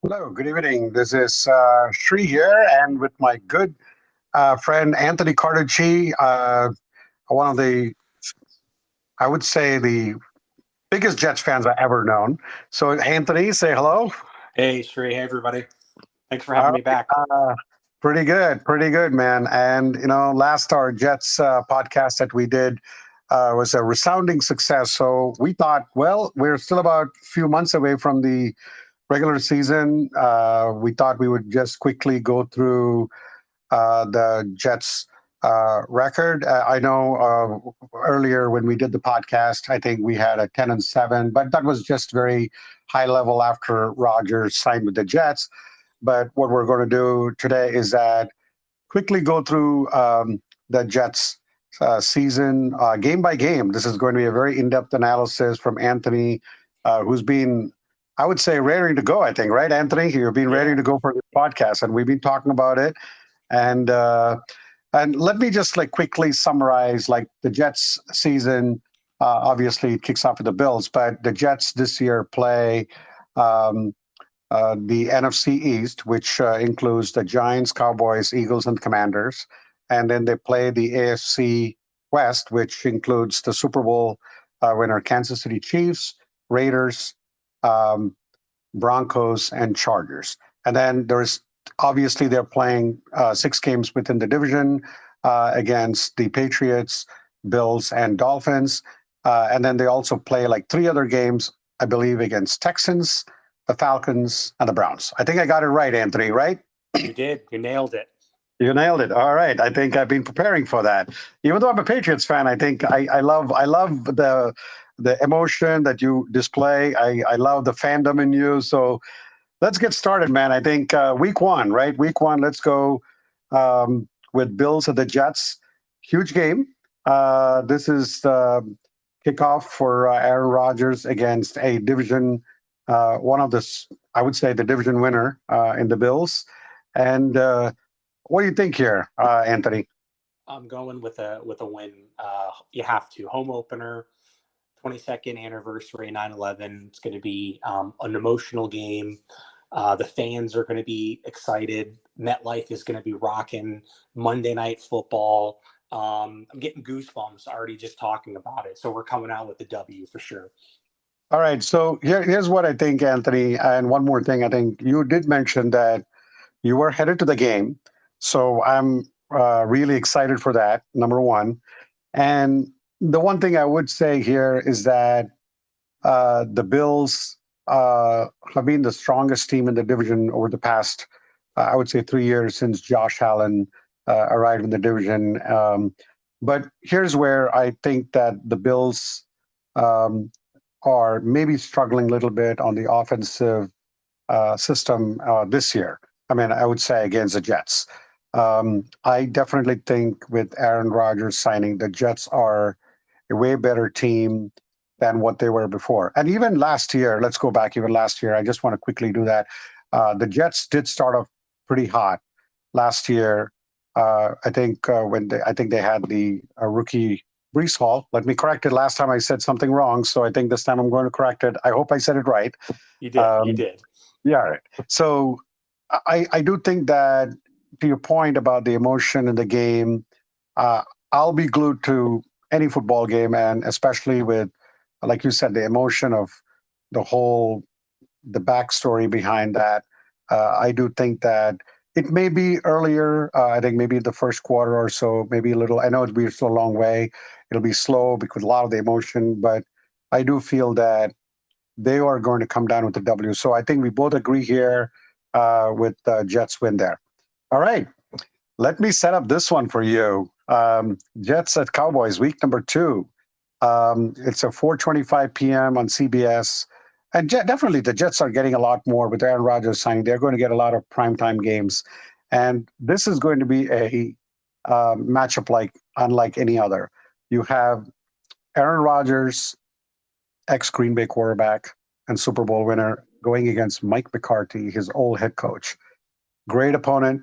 Hello, good evening. This is Shri here, and with my good friend Anthony Carducci, one of the, I would say, the biggest Jets fans I ever known. So, Anthony, say hello. Hey, Shree. Hey, everybody. Thanks for All having me back. right, pretty good, man. And last our Jets podcast that we did was a resounding success. So we thought, well, we're still about a few months away from the regular season. We thought we would just quickly go through the Jets record. I know earlier when we did the podcast, I think we had a 10-7, but that was just very high level after Rodgers signed with the Jets. But what we're going to do today is that quickly go through the Jets season game by game. This is going to be a very in-depth analysis from Anthony, who's been, I would say, raring to go. I think, right, Anthony? You've been ready Yeah. to go for this podcast, and we've been talking about it. And and let me just like quickly summarize like the Jets season. Obviously, it kicks off with the Bills, but the Jets this year play um, the NFC East, which includes the Giants, Cowboys, Eagles, and Commanders. And then they play the AFC West, which includes the Super Bowl winner Kansas City Chiefs, Raiders, um, Broncos, and Chargers. And then there's obviously they're playing 6 games within the division against the Patriots, Bills, and Dolphins. And then they also play like 3 other games, I believe, against Texans, the Falcons, and the Browns. I think I got it right, Anthony, right? You did. You nailed it. You nailed it. All right. I think I've been preparing for that. Even though I'm a Patriots fan, I think I love the emotion that you display. I love the fandom in you. So let's get started, man. I think week one, right? Week one, let's go with Bills and the Jets. Huge game. This is the kickoff for Aaron Rodgers against a division, one of the, I would say, the division winner in the Bills. And what do you think here, Anthony? I'm going with a win. You have to. Home opener, 22nd anniversary, 9/11. It's going to be an emotional game. The fans are going to be excited. MetLife is going to be rocking. Monday Night Football. I'm getting goosebumps already just talking about it. So we're coming out with the W for sure. All right. So here's what I think, Anthony. And one more thing. I think you did mention that you were headed to the game. So I'm really excited for that, number one. And the one thing I would say here is that the Bills have been the strongest team in the division over the past, I would say, 3 years since Josh Allen arrived in the division. But here's where I think that the Bills um, are maybe struggling a little bit on the offensive system this year. I mean, I would say against the Jets. I definitely think with Aaron Rodgers signing, the Jets are a way better team than what they were before. And even last year, let's go back even last year. I just want to quickly do that. The Jets did start off pretty hot last year. I think I think they had the rookie Brees Hall. Let me correct it. Last time I said something wrong, so I think this time I'm going to correct it. I hope I said it right. You did. You Um, did. yeah. Right. So I do think that to your point about the emotion in the game, uh, I'll be glued to any football game, and especially with, like you said, the emotion of the whole, the backstory behind that. I do think that it may be earlier. I think maybe the first quarter or so, maybe a little. I know we're still a long way. It'll be slow because a lot of the emotion, but I do feel that they are going to come down with the W. So I think we both agree here with Jets win there. All right. Let me set up this one for you. Jets at Cowboys, week number two. It's a 4:25 p.m. on CBS. And definitely the Jets are getting a lot more with Aaron Rodgers signing. They're going to get a lot of primetime games. And this is going to be a matchup like unlike any other. You have Aaron Rodgers, ex Green Bay quarterback and Super Bowl winner, going against Mike McCarthy, his old head coach. Great opponent.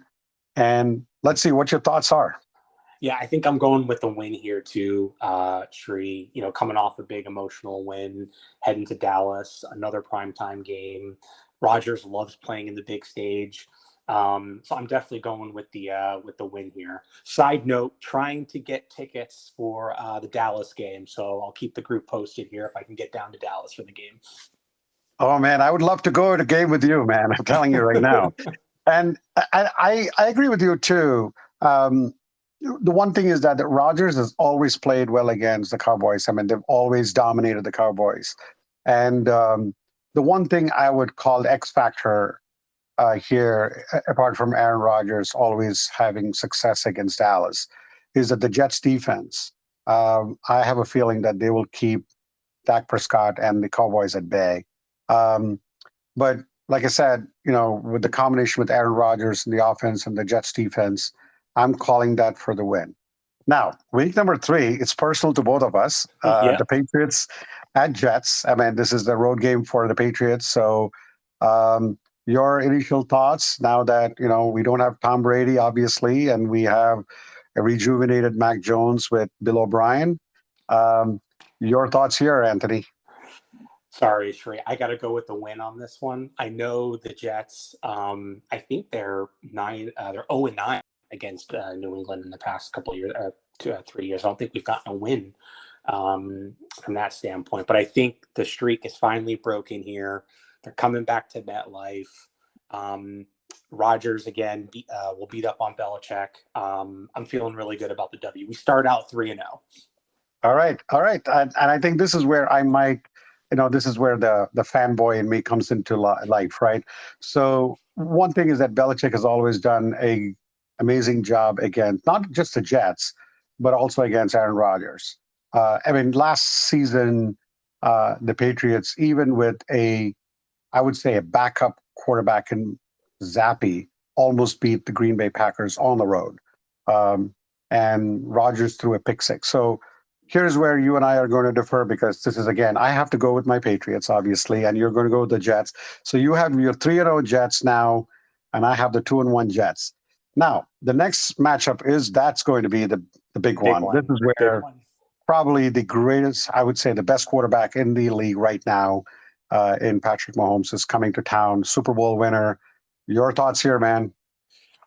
And let's see what your thoughts are. Yeah, I think I'm going with the win here too, Shree. Coming off a big emotional win, heading to Dallas, another primetime game. Rodgers loves playing in the big stage. So I'm definitely going with the win here. Side note, trying to get tickets for the Dallas game, so I'll keep the group posted here if I can get down to Dallas for the game. Oh man, I would love to go to a game with you, man. I'm telling you right now. And I agree with you too. Um, the one thing is that Rodgers has always played well against the Cowboys. I mean, they've always dominated the Cowboys. And the one thing I would call the X factor here, apart from Aaron Rodgers always having success against Dallas, is that the Jets defense. I have a feeling that they will keep Dak Prescott and the Cowboys at bay. Um, but like I said, with the combination with Aaron Rodgers and the offense and the Jets defense, I'm calling that for the win. Now, week number 3, it's personal to both of us. Yeah. The Patriots at Jets. I mean, this is the road game for the Patriots. So, um, your initial thoughts now that we don't have Tom Brady, obviously, and we have a rejuvenated Mac Jones with Bill O'Brien. Um, your thoughts here, Anthony? Sorry, Shrey. I got to go with the win on this one. I know the Jets. I think they're 0-9 against New England in the past couple of years, 3 years. I don't think we've gotten a win from that standpoint. But I think the streak is finally broken here. They're coming back to MetLife. Rodgers again will beat up on Belichick. I'm feeling really good about the W. We start out 3-0. All right, all right, and I think this is where I might, this is where the fanboy in me comes into life, right? So one thing is that Belichick has always done a amazing job against not just the Jets, but also against Aaron Rodgers. I mean, last season, the Patriots, even with I would say a backup quarterback in Zappi, almost beat the Green Bay Packers on the road, and Rodgers threw a pick six. So here's where you and I are going to differ because this is again, I have to go with my Patriots, obviously, and you're going to go with the Jets. So you have your 3-0 Jets now, and I have the 2-1 Jets. Now, the next matchup that's going to be the big one. This is where probably the greatest, I would say, the best quarterback in the league right now, in Patrick Mahomes, is coming to town. Super Bowl winner. Your thoughts here, man?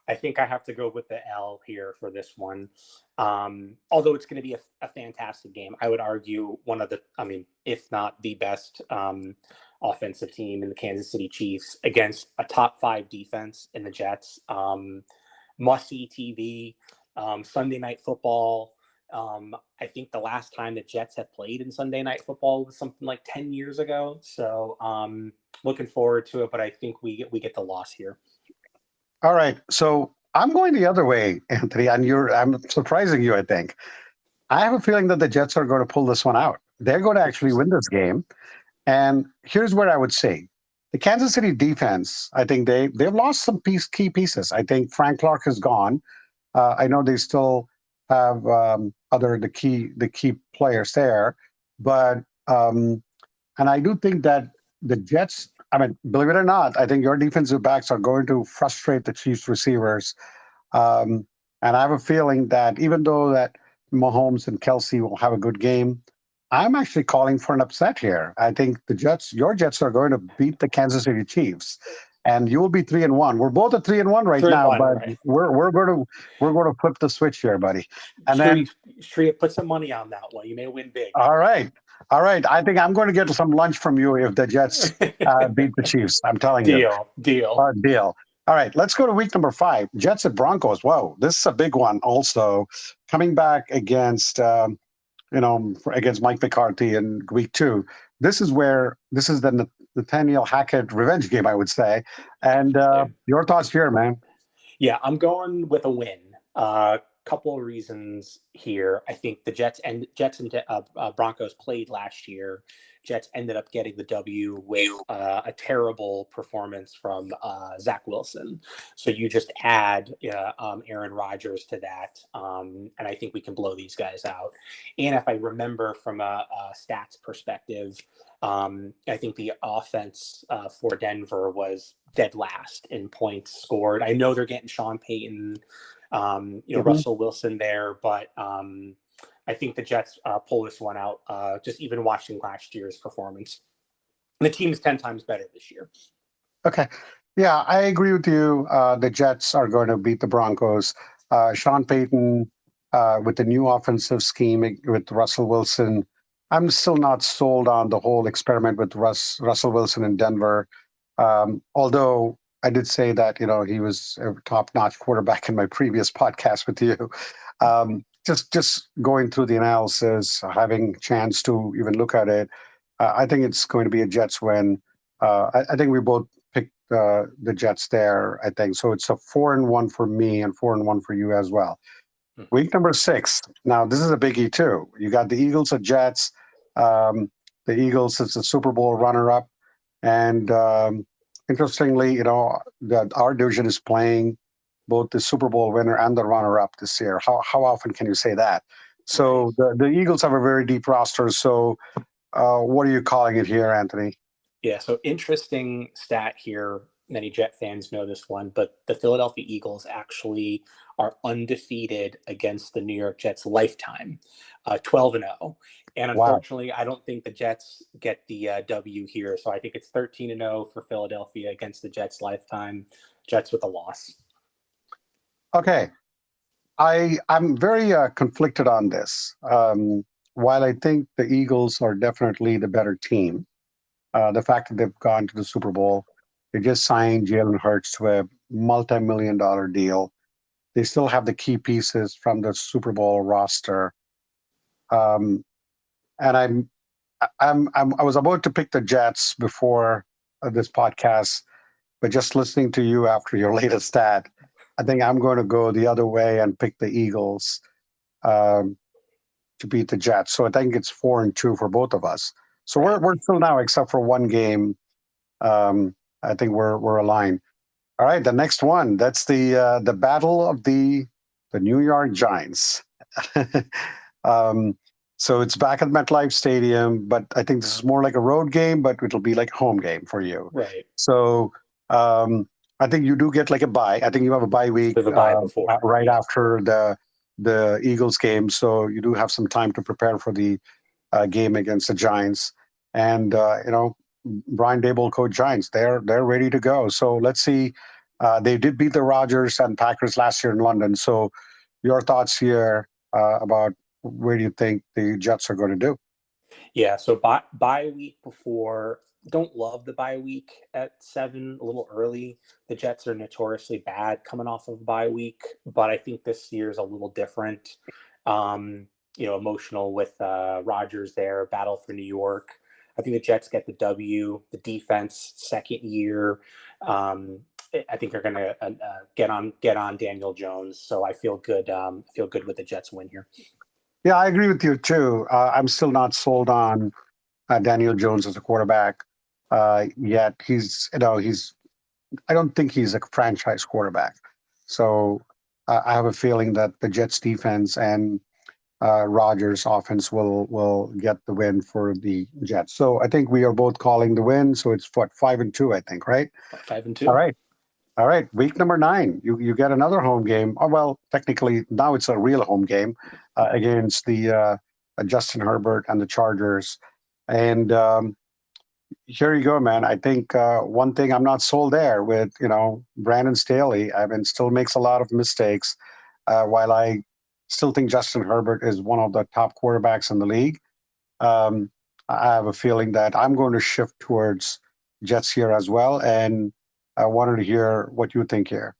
I think I have to go with the L here for this one. Although it's going to be a fantastic game, I would argue one of the, if not the best offensive team in the Kansas City Chiefs against a top 5 defense in the Jets. Must-see TV, Sunday Night Football. I think the last time the Jets have played in Sunday Night Football was something like 10 years ago. So looking forward to it, but I think we get the loss here. All right. So I'm going the other way, Anthony, and I'm surprising you, I think. I have a feeling that the Jets are going to pull this one out. They're going to actually win this game. And here's what I would say. The Kansas City defense, I think they've lost some key pieces. I think Frank Clark is gone. I know they still have the key players there, but and I do think that the Jets, I mean, believe it or not, I think your defensive backs are going to frustrate the Chiefs receivers. And I have a feeling that even though that Mahomes and Kelsey will have a good game, I'm actually calling for an upset here. I think your Jets are going to beat the Kansas City Chiefs, and you will be 3-1. We're both at 3-1 right now, 3-1, but right. we're going to flip the switch here, buddy. And then put some money on that one. You may win big. All right. I think I'm going to get some lunch from you if the Jets beat the Chiefs. I'm telling you. Deal. Deal. All right. Let's go to week number 5. Jets at Broncos. Whoa, this is a big one. Also, coming back against against Mike McCarthy in week 2. This is the Nathaniel Hackett revenge game, I would say. And your thoughts here, man? Yeah, I'm going with a win. Couple of reasons here. I think the Jets and Broncos played last year. Jets ended up getting the W with a terrible performance from Zach Wilson. So you just add Aaron Rodgers to that, and I think we can blow these guys out. And if I remember from a stats perspective, I think the offense for Denver was dead last in points scored. I know they're getting Sean Payton, Russell Wilson there, but I think the Jets pull this one out. Just even watching last year's performance, the team is 10 times better this year. Okay. Yeah, I agree with you. The Jets are going to beat the Broncos. Sean Payton, with the new offensive scheme with Russell Wilson, I'm still not sold on the whole experiment with Russell Wilson in Denver. Although I did say that he was a top-notch quarterback in my previous podcast with you. Just going through the analysis, having chance to even look at it, I think it's going to be a Jets win. I think we both picked the Jets there. I think so. It's a 4-1 for me and 4-1 for you as well. Mhm. Week number 6. Now this is a biggie too. You got the Eagles at Jets. Um, the Eagles is the Super Bowl runner-up, and interestingly, that our division is playing both the Super Bowl winner and the runner-up this year. How often can you say that? Right. So the Eagles have a very deep roster. So what are you calling it here, Anthony? Yeah, so interesting stat here. Many Jet fans know this one, but the Philadelphia Eagles actually are undefeated against the New York Jets lifetime, 12-0. And Wow. unfortunately, I don't think the Jets get the W here. So I think it's 13-0 for Philadelphia against the Jets lifetime. Jets with a loss. Okay. I'm very conflicted on this. While I think the Eagles are definitely the better team, the fact that they've gone to the Super Bowl, they just signed Jalen Hurts to a multi-million-dollar deal. They still have the key pieces from the Super Bowl roster, um, and I was about to pick the Jets before this podcast, but just listening to you after your latest stat, I think I'm going to go the other way and pick the Eagles. Um, to beat the Jets. So I think it's 4-2 for both of us. So Right. we're still now, except for one game. I think we're aligned. All right, the next one. That's the battle of the New York Giants. um, so it's back at MetLife Stadium, but I think this is more like a road game, but it'll be like a home game for you. Right. So um, I think you do get like a bye. I think you have a bye week We have a bye before. right Yeah. after the Eagles game, so you do have some time to prepare for the game against the Giants. And Brian Dable coach Giants, they're ready to go. So let's see. They did beat the Rodgers and Packers last year in London. So your thoughts here about where do you think the Jets are going to do? Yeah, so bye week before. Don't love the bye week at 7, a little early. The Jets are notoriously bad coming off of bye week, but I think this year is a little different. Emotional with Rodgers there, battle for New York. I think the Jets get the W. The defense, second year. I think they're going to get on Daniel Jones. So I feel good. Feel good with the Jets win here. Yeah, I agree with you too. I'm still not sold on Daniel Jones as a quarterback yet. He's I don't think he's a franchise quarterback. So I have a feeling that the Jets defense and Rodgers offense will get the win for the Jets. So I think we are both calling the win. So it's what 5-2, I think, right? Five and All two. right. All right. Week number 9, you get another home game. Oh, well, technically now it's a real home game against the Justin Herbert and the Chargers. And here you go, man. I think one thing I'm not sold there with, Brandon Staley. I mean, still makes a lot of mistakes. While I still think Justin Herbert is one of the top quarterbacks in the league, um, I have a feeling that I'm going to shift towards Jets here as well. And I wanted to hear what you think here.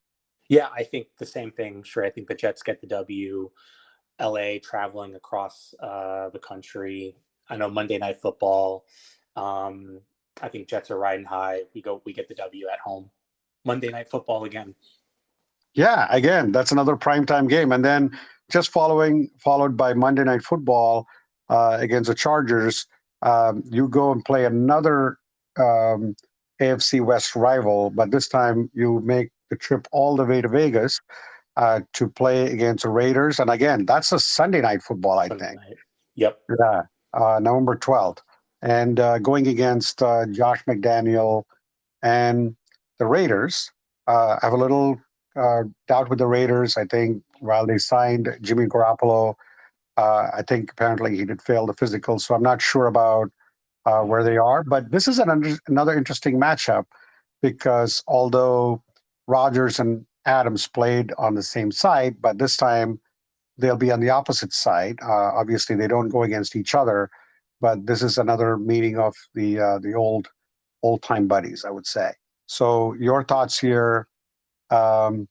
Yeah, I think the same thing. Sure, I think the Jets get the W. LA traveling across the country. I know Monday Night Football. Um, I think Jets are riding high. We get the W at home. Monday Night Football again. Yeah, again, that's another primetime game. And then just followed by Monday Night Football against the Chargers. You go and play another um, AFC West rival, but this time you make the trip all the way to Vegas to play against the Raiders. And again, that's a Sunday Night Football, I Sunday think. night. Yep. Yeah, November 12th. And going against Josh McDaniel and the Raiders. I have a little doubt with the Raiders. I think while they signed Jimmy Garoppolo, I think apparently he did fail the physical. So I'm not sure about where they are. But this is another interesting matchup. because although Rogers and Adams played on the same side, but this time they'll be on the opposite side. Obviously, they don't go against each other, but this is another meeting of the old time buddies, I would say. So, your thoughts here um,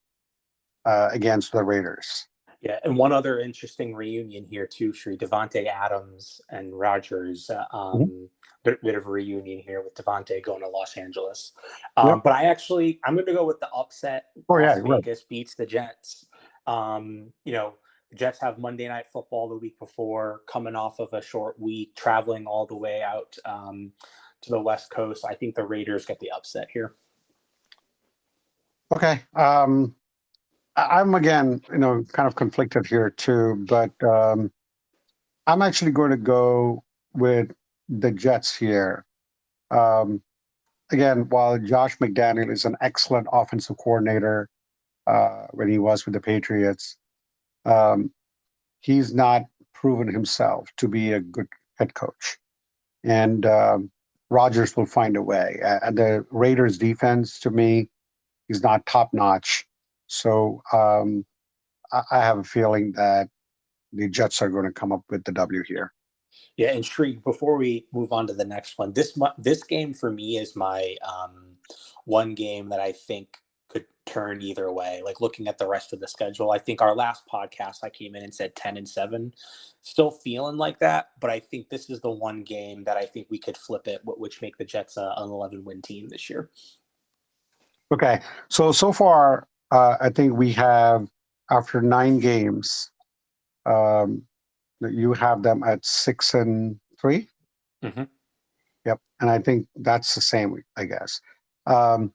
against the Raiders? Yeah, and one other interesting reunion here too, Sri Devonte Adams and Rogers. Mhm. Bit of a reunion here with Devonte going to Los Angeles. Yep. But I'm going to go with the upset. Oh yeah, Las right. Vegas beats the Jets. The Jets have Monday Night Football the week before, coming off of a short week, traveling all the way out to the West Coast. I think the Raiders get the upset here. Okay. I'm again, kind of conflicted here too, but I'm actually going to go with the Jets here. Um, Again, while Josh McDaniel is an excellent offensive coordinator when he was with the Patriots, um, he's not proven himself to be a good head coach. And Rodgers will find a way. And the Raiders' defense, to me, is not top notch. So I have a feeling that the Jets are going to come up with the W here. Yeah, and Shri, before we move on to the next one, this game for me is my one game that I think could turn either way. Like looking at the rest of the schedule, I think our last podcast I came in and said 10-7, still feeling like that, but I think this is the one game that I think we could flip it, which make the Jets an 11-win team this year. Okay, so far, I think we have after 9 games, um, you have them at 6-3. Mm-hmm. Yep, and I think that's the same, I guess. Um,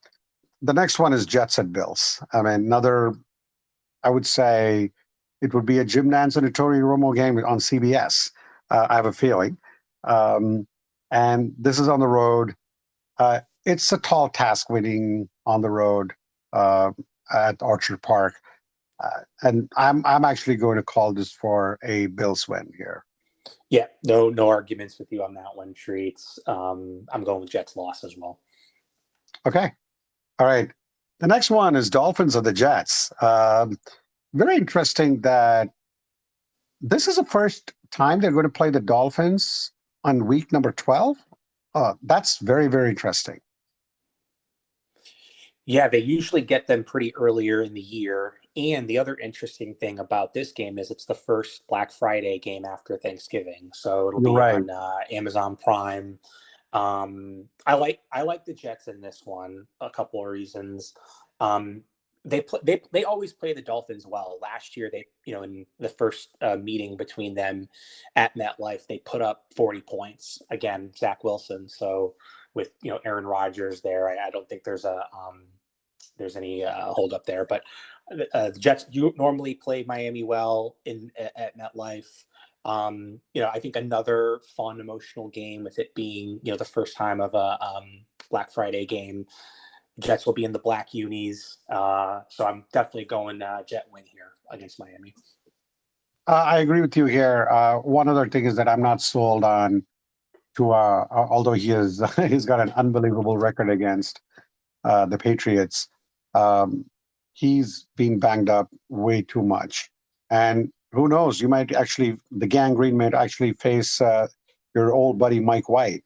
the next one is Jets at Bills. I mean, another. I would say it would be a Jim Nantz and a Tony Romo game on CBS. I have a feeling, um, and this is on the road. It's a tall task winning on the road uh, at Orchard Park, and I'm actually going to call this for a Bills win here. Yeah, no arguments with you on that one, Treats. I'm going with Jets loss as well. Okay, all right. The next one is Dolphins of the Jets. Very interesting that this is the first time they're going to play the Dolphins on week number 12. That's very, very interesting. Yeah, they usually get them pretty earlier in the year. And the other interesting thing about this game is it's the first Black Friday game after Thanksgiving, so it'll You're be right. on Amazon Prime. I like the Jets in this one. A couple of reasons. Um, they always play the Dolphins well. Last year they in the first meeting between them at MetLife they put up 40 points again. Zach Wilson. So with Aaron Rodgers there, I don't think there's any hold up there. But the Jets normally play Miami well at MetLife. I think another fun emotional game with it being the first time of a Black Friday game. Jets will be in the black unis, so I'm definitely going Jet win here against Miami. I agree with you here. One other thing is that I'm not sold on to although he's got an unbelievable record against the Patriots. Um, he's been banged up way too much, and who knows? The gangrene might actually face your old buddy Mike White,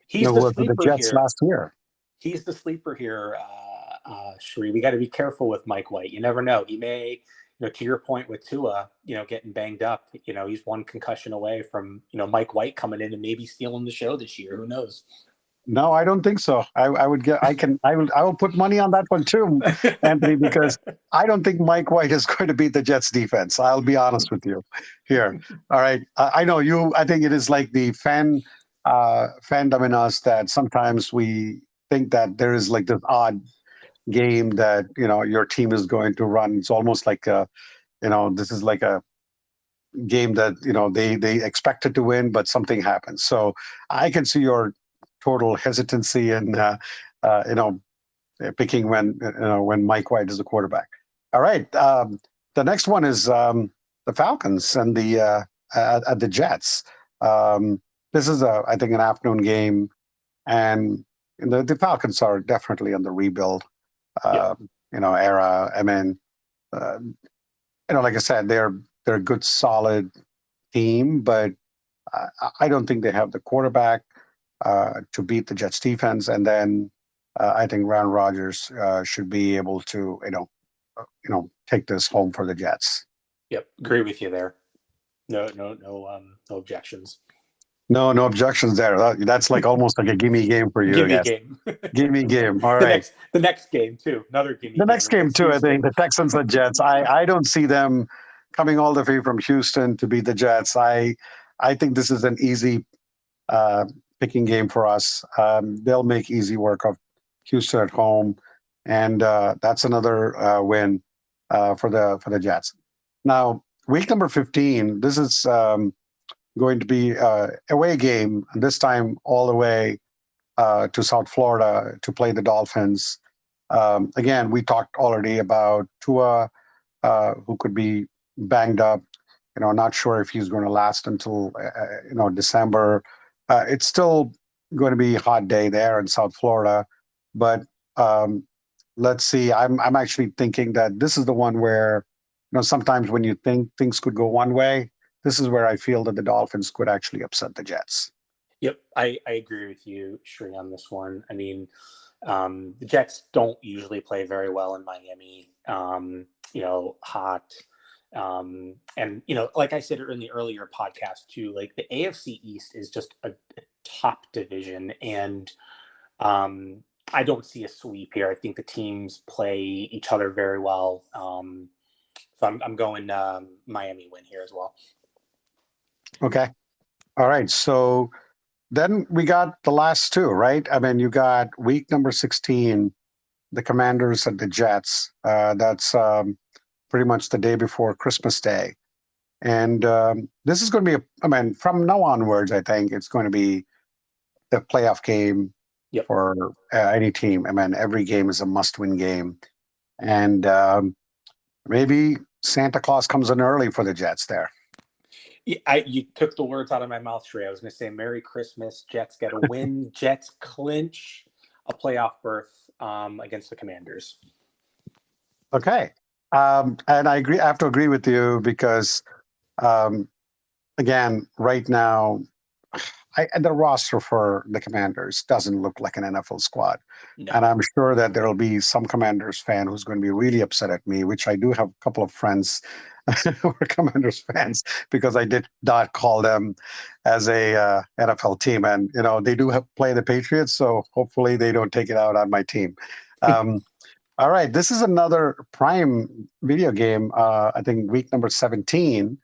He's who the was with the sleeper Jets here. last year. He's the sleeper here, Sheree. We got to be careful with Mike White. You never know. He may, to your point with Tua, getting banged up. He's one concussion away from, Mike White coming in and maybe stealing the show this year. Who knows? No, I don't think so. I would get. I will put money on that one too, Anthony, because I don't think Mike White is going to beat the Jets defense. I'll be honest with you here. All right, I know you. I think it is like the fandom in us that sometimes we think that there is like this odd game that your team is going to run. It's almost like this is like a game that they expected to win, but something happens. So I can see your total hesitancy and picking when Mike White is the quarterback. All right, the next one is the Falcons and the Jets. This is I think an afternoon game, and and the Falcons are definitely on the rebuild, Yep. era. I mean, uh, like I said, they're a good, solid team, but I don't think they have the quarterback to beat the Jets defense. And then I think Aaron Rodgers should be able to, take this home for the Jets. Yep. Agree with you there. No objections. No, no objections there. That's like almost like a gimme game for you, I Gimme guess. game. Gimme game. All the right. next game too. Another gimme The game next game against too, I think Houston. the Texans and Jets. I don't see them coming all the way from Houston to beat the Jets. I think this is an easy uh, picking game for us. They'll make easy work of Houston at home, and that's another win for the Jets. Now, week number 15. This is going to be away game, and this time all the way to South Florida to play the Dolphins. Again, we talked already about Tua, who could be banged up. Not sure if he's going to last until December. It's still going to be a hot day there in South Florida, but um, let's see. I'm actually thinking that this is the one where sometimes when you think things could go one way, this is where I feel that the Dolphins could actually upset the Jets. Yep, I agree with you, Sri, on this one. I mean, the Jets don't usually play very well in Miami. Hot. And like I said in the earlier podcast too, like the AFC East is just a top division, and I don't see a sweep here. I think the teams play each other very well. So I'm going Miami win here as well. Okay. All right. So then we got the last two, right? I mean, you got week number 16, the Commanders and the Jets. That's pretty much the day before Christmas Day. And this is going to be, from now onwards, I think it's going to be the playoff game Yep. for any team. I mean, every game is a must-win game. And maybe Santa Claus comes in early for the Jets there. You took the words out of my mouth, Shrey. I was going to say Merry Christmas. Jets get a win. Jets clinch a playoff berth against the Commanders. Okay. And I have to agree with you because, again, right now, the roster for the Commanders doesn't look like an NFL squad. No. And I'm sure that there will be some Commanders fan who's going to be really upset at me, which I do have a couple of friends who are Commanders fans because I did not call them as a NFL team. And, they do play the Patriots, so hopefully they don't take it out on my team. All right, this is another prime video game. I think week number 17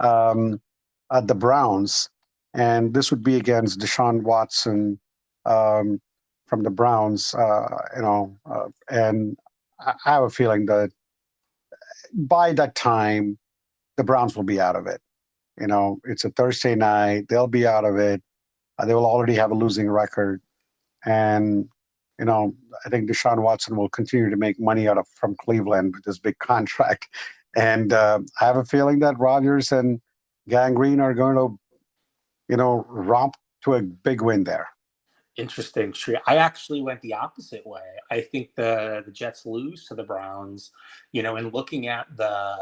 at the Browns, and this would be against Deshaun Watson from the Browns. And I have a feeling that by that time the Browns will be out of it. It's a Thursday night; they'll be out of it. They will already have a losing record, and I think Deshaun Watson will continue to make money from Cleveland with this big contract. And I have a feeling that Rodgers and Gangrene are going to, romp to a big win there. Interesting. I actually went the opposite way. I think the Jets lose to the Browns, and looking at the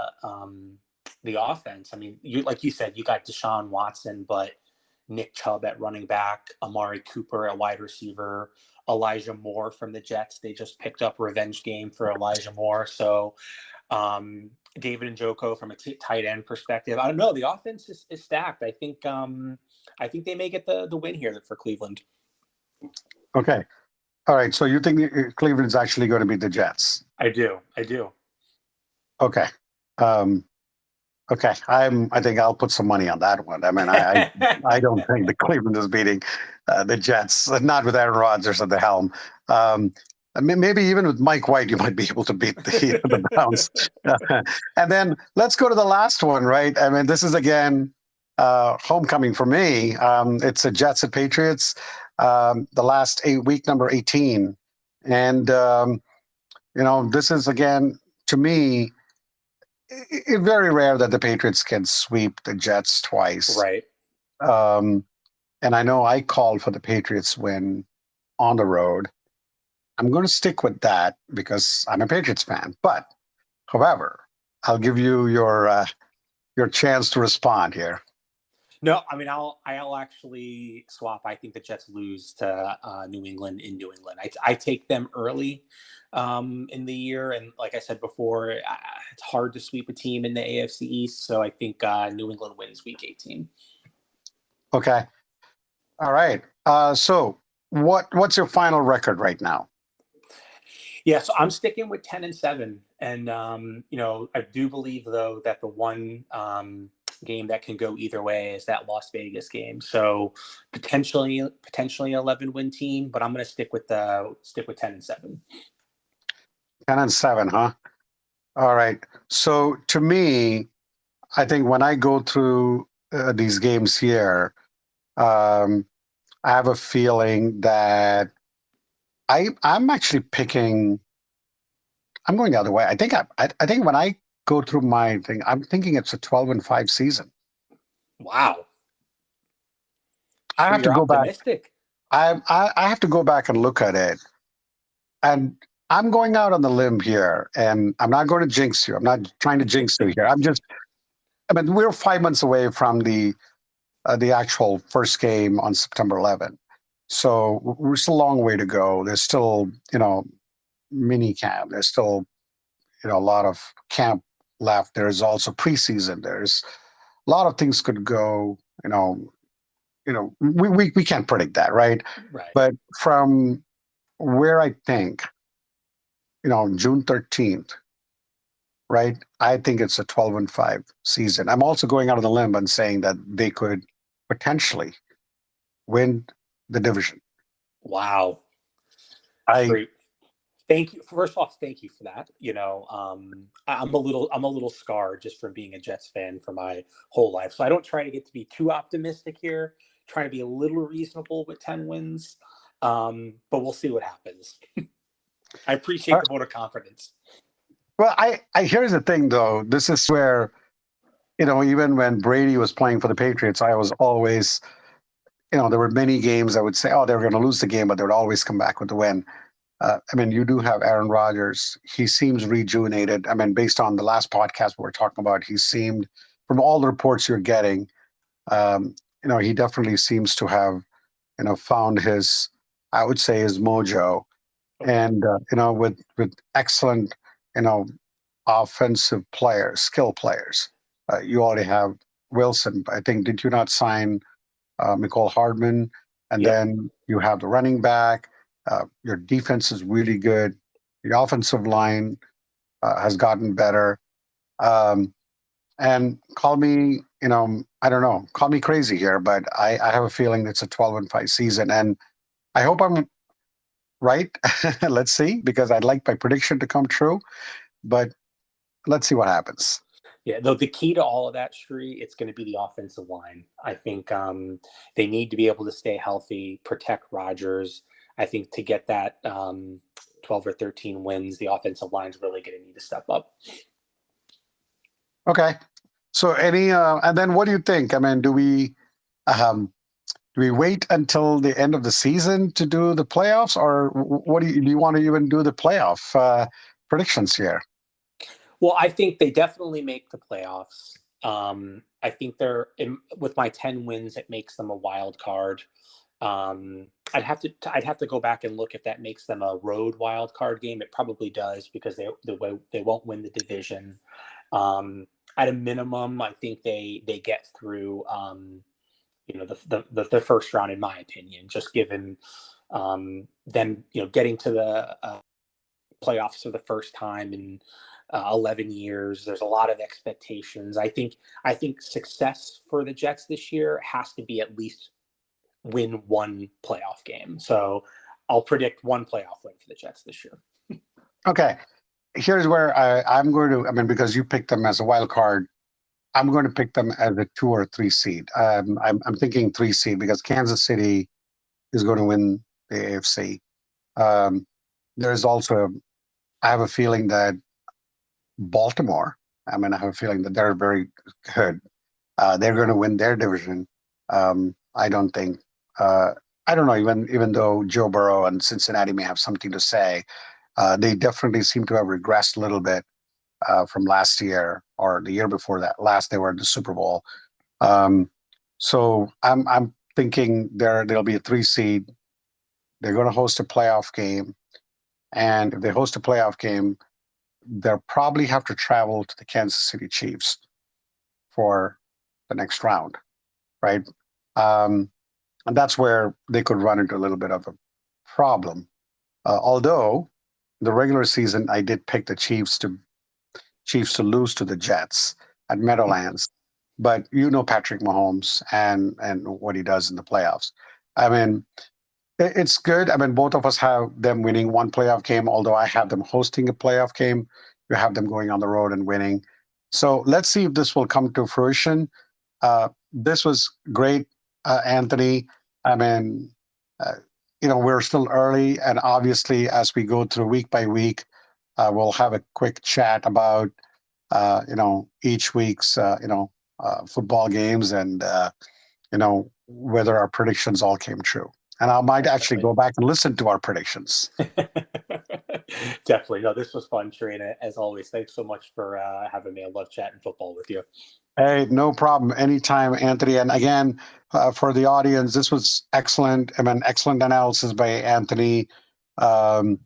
offense, I mean, like you said, you got Deshaun Watson, but Nick Chubb at running back, Amari Cooper at wide receiver, Elijah Moore from the Jets. They just picked up revenge game for Elijah Moore. So David Njoku from a tight end perspective. I don't know. The offense is stacked. I think they may get the win here for Cleveland. Okay. All right. So you think Cleveland's actually going to beat the Jets? I do. Okay. Okay. I think I'll put some money on that one. I mean, I don't think the Cleveland is beating the Jets, not with Aaron Rodgers at the helm. Maybe even with Mike White, you might be able to beat the Browns. And then let's go to the last one, right? I mean, this is again homecoming for me. It's the Jets and Patriots, the last week number 18, and this is again to me. It's very rare that the Patriots can sweep the Jets twice. Right. And I know I called for the Patriots win on the road. I'm going to stick with that because I'm a Patriots fan. But, however, I'll give you your chance to respond here. No, I mean I'll actually swap. I think the Jets lose to New England in New England. I take them early in the year, and like I said before, it's hard to sweep a team in the AFC East. So I think New England wins Week 18. Okay. All right. So what's your final record right now? Yeah, so I'm sticking with 10-7, and I do believe though that the one game that can go either way is that Las Vegas game. So potentially 11-win team, but I'm going to stick with 10-7. 10-7, huh? All right. So to me, I think when I go through these games here, um, I have a feeling that I'm actually picking. I'm going the other way. I think when I go through my thing, I'm thinking it's a 12-5 season. Wow, I sure have to you're go back. optimistic. I have to go back and look at it, and I'm going out on the limb here, and I'm not going to jinx you. I'm not trying to jinx you here. I mean, we're 5 months away from the actual first game on September 11th. So we're still a long way to go. There's still, mini camp. There's still, a lot of camp left. There's also preseason. There's a lot of things could go, we can't predict that, right? Right. But from where I think, June 13th, right? I think it's a 12-5 season. I'm also going out on the limb and saying that they could potentially win the division. Wow. I Sure. Thank you. First off, thank you for that. I'm a little scarred just from being a Jets fan for my whole life. So I don't try to get to be too optimistic here. Trying to be a little reasonable with 10 wins. But we'll see what happens. I appreciate the vote of confidence. well, I here's the thing though. This is where, even when Brady was playing for the Patriots, I was always, there were many games I would say, oh, they were going to lose the game, but they would always come back with the win. I mean, you do have Aaron Rodgers. He seems rejuvenated. I mean, based on the last podcast we were talking about, he seemed, from all the reports you're getting, he definitely seems to have, found his, I would say, his mojo. Okay. And with excellent, you know, offensive players, skill players. You already have Wilson. I think did you not sign McCall Hardman? And Yep. then you have the running back. Your defense is really good. The offensive line has gotten better. And call me, I don't know, call me crazy here, but I have a feeling it's a 12-5 season. And I hope I'm right. Let's see, because I'd like my prediction to come true. But let's see what happens. Yeah, though the key to all of that, Shree, it's going to be the offensive line. I think they need to be able to stay healthy, protect Rodgers. I think to get that 12 or 13 wins, the offensive line is really going to need to step up. Okay. So and then what do you think? I mean, um, do we wait until the end of the season to do the playoffs, or what do you want to even do the playoff predictions here? Well, I think they definitely make the playoffs. I think with my 10 wins, it makes them a wild card. I'd have to go back and look if that makes them a road wild card game. It probably does because they won't win the division. At a minimum, I think they get through the first round, in my opinion, just given them getting to the playoffs for the first time in 11 years. There's a lot of expectations. I think success for the Jets this year has to be at least win one playoff game. So I'll predict one playoff win for the Jets this year. Okay. Here's where I'm going to, I mean, because you picked them as a wild card, I'm going to pick them as a 2 or 3 seed. I'm thinking 3 seed because Kansas City is going to win the AFC. There's also, I have a feeling that Baltimore, I have a feeling that they're very good. They're going to win their division. I don't think, I don't know. Even though Joe Burrow and Cincinnati may have something to say, they definitely seem to have regressed a little bit from last year or the year before that. Last they were in the Super Bowl. Um, so I'm thinking there'll be a 3 seed. They're going to host a playoff game, and if they host a playoff game, they'll probably have to travel to the Kansas City Chiefs for the next round, right? Um, and that's where they could run into a little bit of a problem. Although the regular season, I did pick the Chiefs to lose to the Jets at Meadowlands, but you know Patrick Mahomes and what he does in the playoffs. I mean, it's good. I mean, both of us have them winning one playoff game, although I have them hosting a playoff game. You have them going on the road and winning. So let's see if this will come to fruition. This was great, Anthony. I mean, uh, we're still early, and obviously, as we go through week by week, we'll have a quick chat about each week's football games and whether our predictions all came true. And I might actually Definitely. go back and listen to our predictions. Definitely. No, this was fun, Trina. As always, thanks so much for having me. I love chatting football with you. Hey, no problem. Anytime, Anthony. And again, for the audience, this was excellent. I mean, excellent analysis by Anthony um,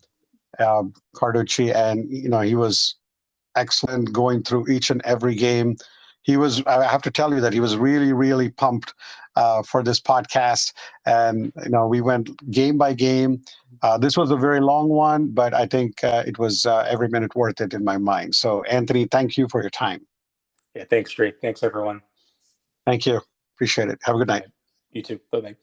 Carducci, and he was excellent going through each and every game. I have to tell you that he was really, really pumped for this podcast. And, we went game by game. This was a very long one, but I think it was every minute worth it in my mind. So, Anthony, thank you for your time. Yeah, thanks, Trina. Thanks, everyone. Thank you. Appreciate it. Have a good All night. right. You too. Bye-bye.